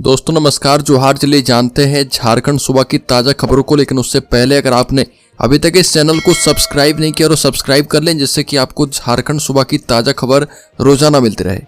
दोस्तों नमस्कार, जोहार। चलिए जानते हैं झारखंड सूबा की ताज़ा खबरों को, लेकिन उससे पहले अगर आपने अभी तक इस चैनल को सब्सक्राइब नहीं किया तो सब्सक्राइब कर लें, जिससे कि आपको झारखंड सूबा की ताज़ा खबर रोजाना मिलती रहे।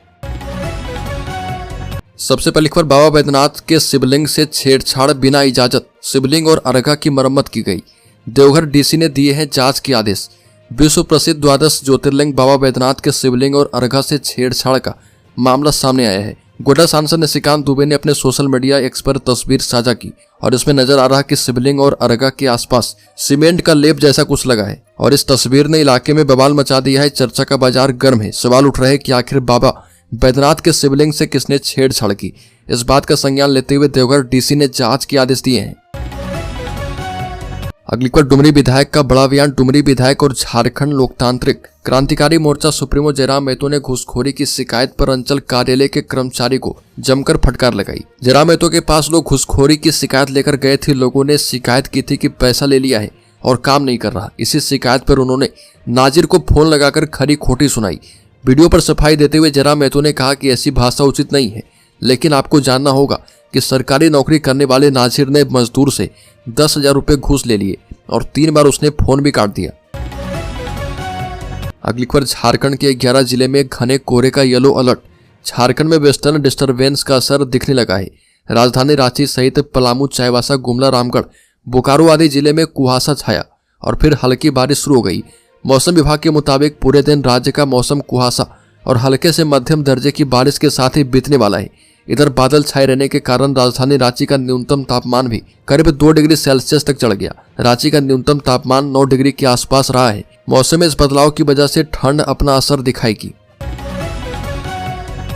सबसे पहली खबर, बाबा बैद्यनाथ के शिवलिंग से छेड़छाड़ बिना इजाजत, शिवलिंग और अर्घा की मरम्मत की गई। देवघर डीसी ने दिए हैं जांच के आदेश। विश्व प्रसिद्ध द्वादश ज्योतिर्लिंग बाबा बैद्यनाथ के शिवलिंग और अर्घा से छेड़छाड़ का मामला सामने आया है। गोड्डा सांसद निशिकांत दुबे ने अपने सोशल मीडिया एक्स पर तस्वीर साझा की और इसमें नजर आ रहा कि शिवलिंग और अर्घा के आसपास सीमेंट का लेप जैसा कुछ लगा है और इस तस्वीर ने इलाके में बवाल मचा दिया है। चर्चा का बाजार गर्म है। सवाल उठ रहे हैं कि आखिर बाबा बैद्यनाथ के शिवलिंग से किसने छेड़छाड़ की। इस बात का संज्ञान लेते हुए देवघर डीसी ने जांच के आदेश दिए हैं। अगली खबर, डुमरी विधायक का बड़ा बयान। डुमरी विधायक और झारखंड लोकतांत्रिक क्रांतिकारी मोर्चा सुप्रीमो जयराम महतो ने घूसखोरी की शिकायत पर अंचल कार्यालय के कर्मचारी को जमकर फटकार लगाई। जयराम महतो के पास लोग घूसखोरी की शिकायत लेकर गए थे। लोगों ने शिकायत की थी कि पैसा ले लिया है और काम नहीं कर रहा। इसी शिकायत पर उन्होंने नाजिर को फोन लगाकर खरी खोटी सुनाई। वीडियो पर सफाई देते हुए जयराम महतो ने कहा कि ऐसी भाषा उचित नहीं है, लेकिन आपको जानना होगा कि सरकारी नौकरी करने वाले नाजिर ने मजदूर से 10,000 रुपये घूस ले लिए और 3 बार उसने फोन भी काट दिया। अगली खबर, झारखंड के 11 जिले में घने कोहरे का येलो अलर्ट। झारखंड में वेस्टर्न डिस्टर्बेंस का असर दिखने लगा है। राजधानी रांची सहित पलामू, चाईबासा, गुमला, रामगढ़, बोकारो आदि जिले में कुहासा छाया और फिर हल्की बारिश शुरू हो गई। मौसम विभाग के मुताबिक पूरे दिन राज्य का मौसम कुहासा और हल्के से मध्यम दर्जे की बारिश के साथ ही बीतने वाला है। इधर बादल छाए रहने के कारण राजधानी रांची का न्यूनतम तापमान भी करीब 2 डिग्री सेल्सियस तक चढ़ गया। रांची का न्यूनतम तापमान 9 डिग्री के आसपास रहा है। मौसम में इस बदलाव की वजह से ठंड अपना असर दिखाएगी।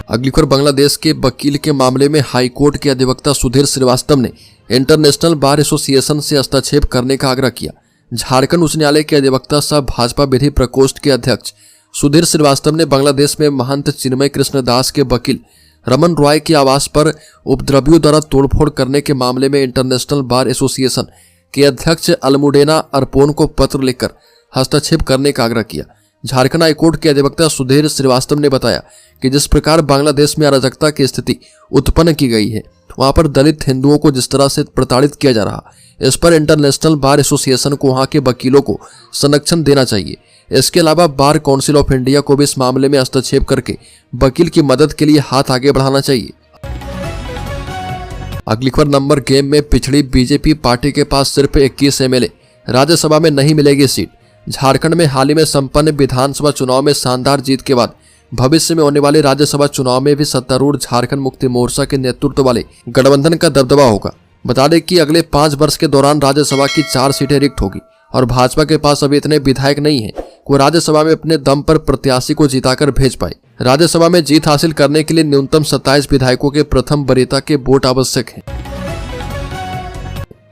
अगली खबर, बांग्लादेश के वकील के मामले में हाईकोर्ट के अधिवक्ता सुधीर श्रीवास्तव ने इंटरनेशनल बार एसोसिएशन से हस्तक्षेप करने का आग्रह किया। झारखंड उच्च न्यायालय के अधिवक्ता सह भाजपा विधि प्रकोष्ठ के अध्यक्ष सुधीर श्रीवास्तव ने बांग्लादेश में महंत चिन्मय कृष्ण दास के वकील रमन रॉय के आवास पर उपद्रवियों द्वारा तोड़फोड़ करने के मामले में इंटरनेशनल बार एसोसिएशन के अध्यक्ष अलमुडेना अरपोन को पत्र लिखकर हस्तक्षेप करने का आग्रह किया। झारखंड हाईकोर्ट के अधिवक्ता सुधीर श्रीवास्तव ने बताया कि जिस प्रकार बांग्लादेश में अराजकता की स्थिति उत्पन्न की गई है, वहां पर दलित हिंदुओं को जिस तरह से प्रताड़ित किया जा रहा, इस पर इंटरनेशनल बार एसोसिएशन को वहां के वकीलों को संरक्षण देना चाहिए। इसके अलावा बार काउंसिल ऑफ इंडिया को भी इस मामले में हस्तक्षेप करके वकील की मदद के लिए हाथ आगे बढ़ाना चाहिए। अगली खबर, नंबर गेम में पिछड़ी बीजेपी पार्टी के पास सिर्फ 21 एमएलए, राज्यसभा में नहीं मिलेगी सीट। झारखंड में हाल ही में संपन्न विधानसभा चुनाव में शानदार जीत के बाद भविष्य में होने वाले राज्यसभा चुनाव में भी सत्तारूढ़ झारखंड मुक्ति मोर्चा के नेतृत्व वाले गठबंधन का दबदबा होगा। बता दें कि अगले 5 वर्ष के दौरान राज्यसभा की 4 सीटें रिक्त होगी और भाजपा के पास अभी इतने विधायक नहीं है वो राज्यसभा में अपने दम पर प्रत्याशी को जिताकर भेज पाए। राज्यसभा में जीत हासिल करने के लिए न्यूनतम 27 विधायकों के प्रथम वरीयता के वोट आवश्यक है।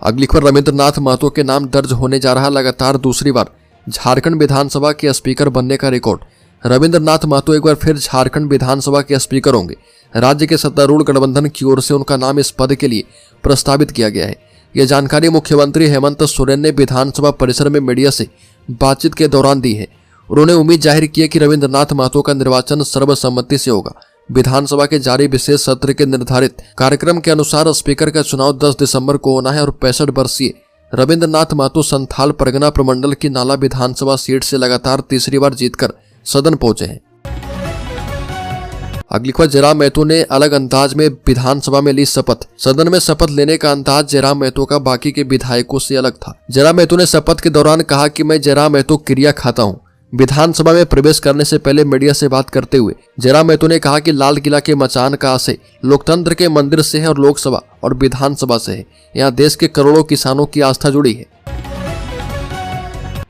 अगली खबर, रविंद्रनाथ महतो के नाम दर्ज होने जा रहा लगातार दूसरी बार झारखंड विधानसभा के स्पीकर बनने का रिकॉर्ड। रविंद्रनाथ महतो एक बार फिर झारखंड विधानसभा के स्पीकर होंगे। राज्य के सत्तारूढ़ गठबंधन की ओर से उनका नाम इस पद के लिए प्रस्तावित किया गया है। यह जानकारी मुख्यमंत्री हेमंत सोरेन ने विधानसभा परिसर में मीडिया से बातचीत के दौरान दी है। उन्होंने उम्मीद जाहिर की है कि रविंद्रनाथ महतो का निर्वाचन सर्वसम्मति से होगा। विधानसभा के जारी विशेष सत्र के निर्धारित कार्यक्रम के अनुसार स्पीकर का चुनाव 10 दिसंबर को होना है और 65 वर्षीय रविंद्रनाथ महतो संथाल परगना प्रमंडल की नाला विधानसभा सीट से लगातार तीसरी बार जीतकर सदन पहुंचे हैं। अगली खबर, जयराम महतो ने अलग अंदाज में विधानसभा में ली शपथ। सदन में शपथ लेने का अंदाज जयराम महतो का बाकी के विधायकों से अलग था। जयराम महतो ने शपथ के दौरान कहा कि मैं जयराम महतो क्रिया खाता हूं। विधानसभा में प्रवेश करने से पहले मीडिया से बात करते हुए जयराम महतो ने कहा कि लाल किला के मचान का आशय लोकतंत्र के मंदिर से है और लोकसभा और विधानसभा से है। यहाँ देश के करोड़ों किसानों की आस्था जुड़ी है।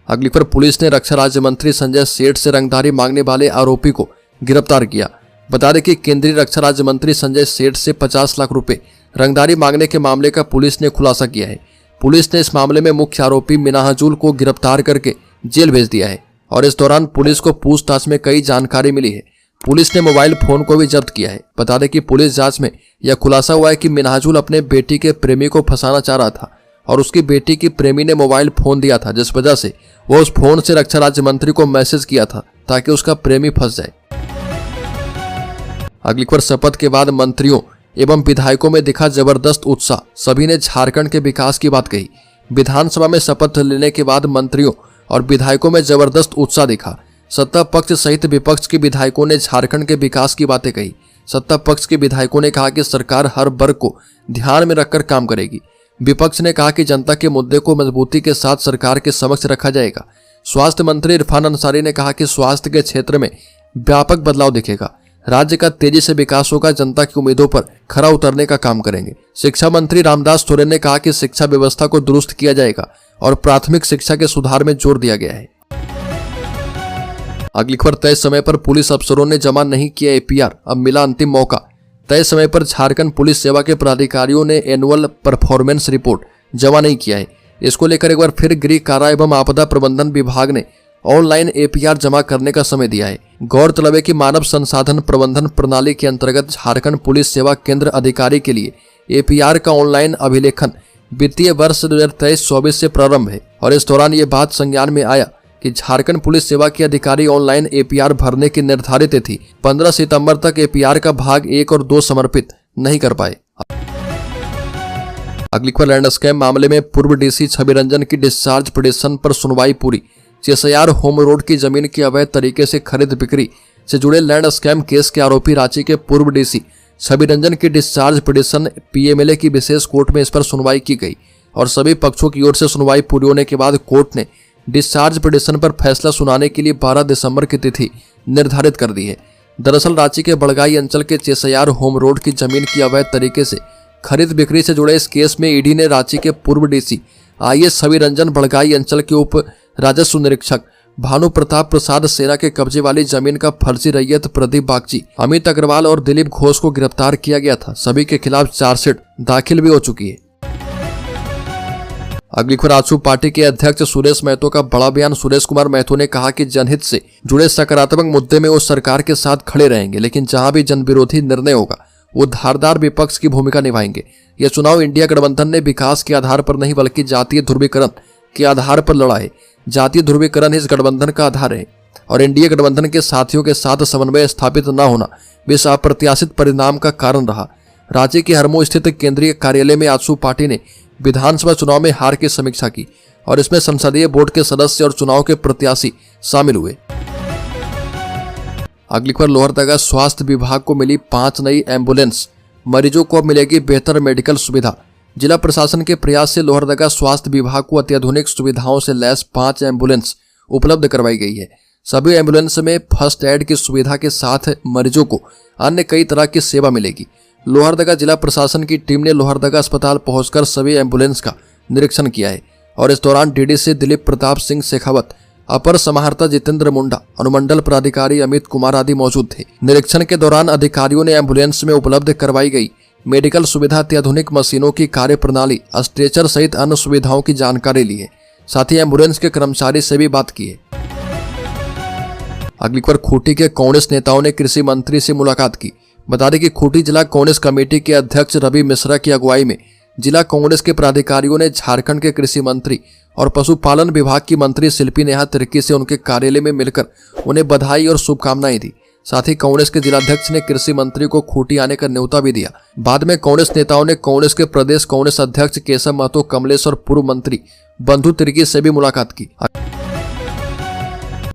अगली पर, पुलिस ने रक्षा राज्य मंत्री संजय सेठ से रंगदारी मांगने वाले आरोपी को गिरफ्तार किया। बता दें कि केंद्रीय रक्षा राज्य मंत्री संजय सेठ से 50 लाख रुपए रंगदारी मांगने के मामले का पुलिस ने खुलासा किया है। पुलिस ने इस मामले में मुख्य आरोपी मिनाहजुल को गिरफ्तार करके जेल भेज दिया है और इस दौरान पुलिस को पूछताछ में कई जानकारी मिली है। पुलिस ने मोबाइल फोन को भी जब्त किया है। बता दें कि पुलिस जांच में यह खुलासा हुआ है कि मिनाहजुल अपने बेटी के प्रेमी को फंसाना चाह रहा था और उसकी बेटी की प्रेमी ने मोबाइल फोन दिया था, जिस वजह से वो उस फोन से रक्षा राज्य मंत्री को मैसेज किया था ताकि उसका प्रेमी फंस जाए। अगली खबर, शपथ के बाद मंत्रियों एवं विधायकों में दिखा जबरदस्त उत्साह। सभी ने झारखंड के विकास की बात कही। विधानसभा में शपथ लेने के बाद मंत्रियों और विधायकों में जबरदस्त उत्साह दिखा। सत्ता पक्ष सहित विपक्ष के विधायकों ने झारखंड के विकास की बातें कही। सत्ता पक्ष के विधायकों ने कहा कि सरकार हर वर्ग को ध्यान में रखकर काम करेगी। विपक्ष ने कहा कि जनता के मुद्दे को मजबूती के साथ सरकार के समक्ष रखा जाएगा। स्वास्थ्य मंत्री इरफान अंसारी ने कहा कि स्वास्थ्य के क्षेत्र में व्यापक बदलाव दिखेगा। राज्य का तेजी से विकास होगा। जनता की उम्मीदों पर खरा उतरने का काम करेंगे। शिक्षा मंत्री रामदास सोरेन ने कहा कि शिक्षा व्यवस्था को दुरुस्त किया जाएगा और प्राथमिक शिक्षा के सुधार में जोर दिया गया है। अगली खबर, तय समय पर पुलिस अफसरों ने जमा नहीं किया एपीआर, अब मिला अंतिम मौका। तय समय पर झारखंड पुलिस सेवा के पदाधिकारियों ने एनुअल परफॉर्मेंस रिपोर्ट जमा नहीं किया है। इसको लेकर एक बार फिर गृह कारा एवं आपदा प्रबंधन विभाग ने ऑनलाइन एपीआर जमा करने का समय दिया है। गौरतलब है कि मानव संसाधन प्रबंधन प्रणाली के अंतर्गत झारखंड पुलिस सेवा केंद्र अधिकारी के लिए एपीआर का ऑनलाइन अभिलेखन वित्तीय वर्ष 2023-24 से प्रारंभ है और इस दौरान ये बात संज्ञान में आया कि झारखंड पुलिस सेवा के अधिकारी ऑनलाइन एपीआर भरने की निर्धारित तिथि 15 सितंबर तक एपीआर का भाग 1 और 2 समर्पित नहीं कर पाए। अगली खबर, लैंड स्कैम मामले में पूर्व डीसी छवि रंजन की डिस्चार्ज पिटीशन पर सुनवाई पूरी। चेसयार होम रोड की जमीन की अवैध तरीके से खरीद बिक्री से जुड़े लैंड स्कैम केस के आरोपी रांची के पूर्व डीसी छवि रंजन की डिस्चार्ज पिटीशन पीएमएलए की विशेष कोर्ट में इस पर सुनवाई की गई और सभी पक्षों की ओर से सुनवाई पूरी होने के बाद कोर्ट ने डिस्चार्ज पिटीशन पर फैसला सुनाने के लिए 12 दिसंबर की तिथि निर्धारित कर दी है। दरअसल रांची के बड़गाई अंचल के चेसयार होम रोड की जमीन की अवैध तरीके से खरीद बिक्री से जुड़े इस केस में ईडी ने रांची के पूर्व डीसी आईएएस छवि रंजन, बड़गाई अंचल के उप राजस्व निरीक्षक भानु प्रताप प्रसाद सेना के कब्जे वाली जमीन का फर्जी रैयत प्रदीप बागची, अमित अग्रवाल और दिलीप घोष को गिरफ्तार किया गया था। सभी के खिलाफ चार्जशीट दाखिल भी हो चुकी है। अगली खबर, आजसू पार्टी के अध्यक्ष सुरेश महतो का बड़ा बयान। सुरेश कुमार महतो ने कहा कि जनहित से जुड़े सकारात्मक मुद्दे में वो सरकार के साथ खड़े रहेंगे, लेकिन जहां भी जन विरोधी निर्णय होगा वो धारदार विपक्ष की भूमिका निभाएंगे। यह चुनाव इंडिया गठबंधन ने विकास के आधार पर नहीं बल्कि जातीय ध्रुवीकरण के आधार पर लड़ा है। जातीय ध्रुवीकरण इस गठबंधन का आधार है और एनडीए गठबंधन के साथियों के साथ समन्वय स्थापित न होना बेस अप्रत्याशित परिणाम का कारण रहा। रांची के हरमो स्थित केंद्रीय कार्यालय में आजसू पार्टी ने विधानसभा चुनाव में हार की समीक्षा की और इसमें संसदीय बोर्ड के सदस्य और चुनाव के प्रत्याशी शामिल हुए। अगली खबर, लोहरदगा स्वास्थ्य विभाग को मिली 5 नई एम्बुलेंस, मरीजों को अब मिलेगी बेहतर मेडिकल सुविधा। जिला प्रशासन के प्रयास से लोहरदगा स्वास्थ्य विभाग को अत्याधुनिक सुविधाओं से लैस 5 एम्बुलेंस उपलब्ध करवाई गई है। सभी एम्बुलेंस में फर्स्ट एड की सुविधा के साथ मरीजों को अन्य कई तरह की सेवा मिलेगी। लोहरदगा जिला प्रशासन की टीम ने लोहरदगा अस्पताल पहुंचकर सभी एम्बुलेंस का निरीक्षण किया है और इस दौरान डीडीसी दिलीप प्रताप सिंह शेखावत, अपर समाहर्ता जितेंद्र मुंडा, अनुमंडल पदाधिकारी अमित कुमार आदि मौजूद थे। निरीक्षण के दौरान अधिकारियों ने एम्बुलेंस में उपलब्ध करवाई गई मेडिकल सुविधा, अत्याधुनिक मशीनों की कार्य प्रणाली, स्ट्रेचर सहित अन्य सुविधाओं की जानकारी ली है। साथ ही एम्बुलेंस के कर्मचारी से भी बात की है। अगली खबर, खूंटी के कांग्रेस नेताओं ने कृषि मंत्री से मुलाकात की। बता दें कि खूंटी जिला कांग्रेस कमेटी के अध्यक्ष रवि मिश्रा की अगुवाई में जिला कांग्रेस के पदाधिकारियों ने झारखंड के कृषि मंत्री और पशुपालन विभाग की मंत्री शिल्पी नेहा तिर्की से उनके कार्यालय में मिलकर उन्हें बधाई और शुभकामनाएं दी। साथ ही कांग्रेस के जिलाध्यक्ष ने कृषि मंत्री को खूंटी आने का न्योता भी दिया। बाद में कांग्रेस नेताओं ने कांग्रेस के प्रदेश कांग्रेस अध्यक्ष केशव महतो, कमलेश और पूर्व मंत्री बंधु तिर्की से भी मुलाकात की।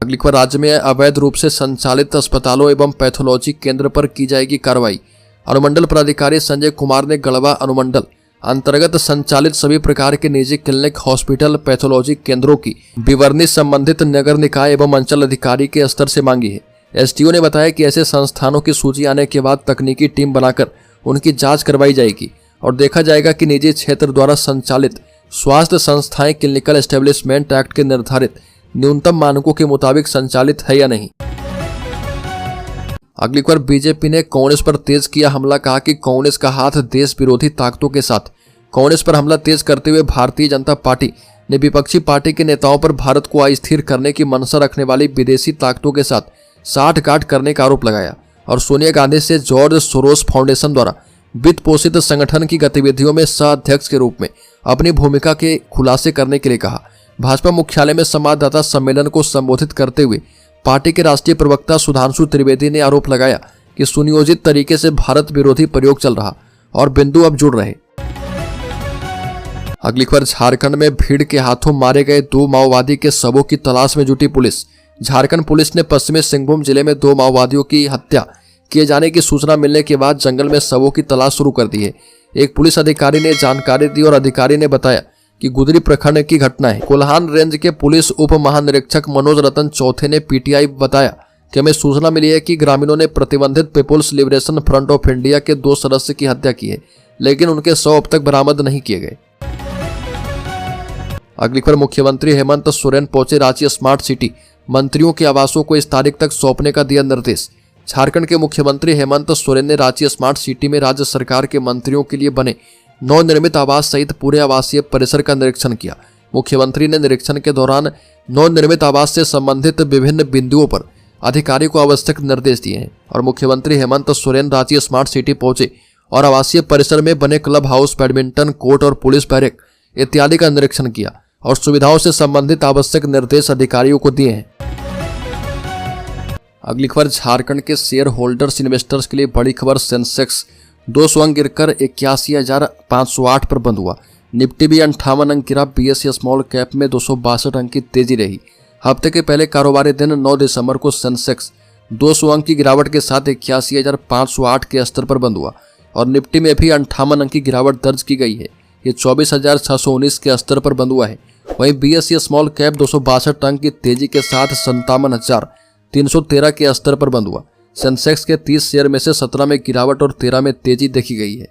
अगली खबर, राज्य में अवैध रूप से संचालित अस्पतालों एवं पैथोलॉजी केंद्र पर की जाएगी कार्रवाई। अनुमंडल पदाधिकारी संजय कुमार ने गढ़वा अनुमंडल अंतर्गत संचालित सभी प्रकार के निजी क्लिनिक, हॉस्पिटल, पैथोलॉजी केंद्रों की विवरणी संबंधित नगर निकाय एवं अंचल अधिकारी के स्तर से मांगी है। एसडीओ ने बताया कि ऐसे संस्थानों की सूची आने के बाद तकनीकी टीम बनाकर उनकी जांच करवाई जाएगी और देखा जाएगा कि निजी क्षेत्र द्वारा संचालित स्वास्थ्य संस्थाएं क्लिनिकल एस्टेब्लिशमेंट एक्ट के निर्धारित न्यूनतम मानकों के मुताबिक संचालित है या नहीं। अगली बार बीजेपी ने कांग्रेस पर तेज किया हमला। कहा कि कांग्रेस का हाथ देश विरोधी ताकतों के साथ। कांग्रेस पर हमला तेज करते हुए भारतीय जनता पार्टी ने विपक्षी पार्टी के नेताओं पर भारत को अस्थिर करने की मंशा रखने वाली विदेशी ताकतों के साथ साठगांठ करने का आरोप लगाया और सोनिया गांधी से जॉर्ज सोरोस फाउंडेशन द्वारा वित्त पोषित संगठन की गतिविधियों में सह अध्यक्ष के रूप में अपनी भूमिका के खुलासे करने के लिए कहा। भाजपा मुख्यालय में संवाददाता सम्मेलन को संबोधित करते हुए पार्टी के राष्ट्रीय प्रवक्ता सुधांशु त्रिवेदी ने आरोप लगाया कि सुनियोजित तरीके से भारत विरोधी प्रयोग चल रहा और बिंदु अब जुड़ रहे। अगली खबर, झारखंड में भीड़ के हाथों मारे गए 2 माओवादी के शवों की तलाश में जुटी पुलिस। झारखंड पुलिस ने पश्चिमी सिंहभूम जिले में 2 माओवादियों की हत्या किए जाने की सूचना मिलने के बाद जंगल में शवों की तलाश शुरू कर दी है। एक पुलिस अधिकारी ने जानकारी दी और अधिकारी ने बताया कि गुदरी प्रखंड की घटना है। कोल्हान रेंज के पुलिस उप महानिरीक्षक मनोज रतन चौथे ने पीटीआई बताया कि हमें सूचना मिली है कि ग्रामीणों ने प्रतिबंधित People's Liberation Front of India के 2 सदस्य की हत्या की है, लेकिन उनके शव अब तक बरामद नहीं किए गए। अगली खबर, मुख्यमंत्री हेमंत सोरेन पहुंचे रांची स्मार्ट सिटी, मंत्रियों के आवासों को इस तारीख तक सौंपने का दिया निर्देश। झारखंड के मुख्यमंत्री हेमंत सोरेन ने रांची स्मार्ट सिटी में राज्य सरकार के मंत्रियों के लिए बने नवनिर्मित आवास सहित पूरे आवासीय परिसर का निरीक्षण किया। मुख्यमंत्री ने निरीक्षण के दौरान नवनिर्मित आवास से संबंधित विभिन्न बिंदुओं पर अधिकारी को आवश्यक निर्देश दिए हैं और मुख्यमंत्री हेमंत सोरेन रांची स्मार्ट सिटी पहुंचे और आवासीय परिसर में बने क्लब हाउस, बैडमिंटन कोर्ट और पुलिस बैरक इत्यादि का निरीक्षण किया और सुविधाओं से संबंधित आवश्यक निर्देश अधिकारियों को दिए हैं। अगली खबर, झारखंड के शेयर होल्डर्स इन्वेस्टर्स के लिए बड़ी खबर, सेंसेक्स 200 अंक गिरकर 81,508 पर बंद हुआ। निफ्टी भी 58 अंक गिरा। बीएसई स्मॉल कैप में 262 अंक की तेजी रही। हफ्ते के पहले कारोबारी दिन 9 दिसंबर को सेंसेक्स 200 अंक की गिरावट के साथ 81,508 के स्तर पर बंद हुआ और निफ्टी में भी 58 अंक की गिरावट दर्ज की गई है। ये 24,619 के स्तर पर बंद हुआ है। वहीं बीएसई स्मॉल कैप 262 अंक की तेजी के साथ 57,313 के स्तर पर बंद हुआ। सेंसेक्स के 30 शेयर में से 17 में गिरावट और 13 में तेजी देखी गई है।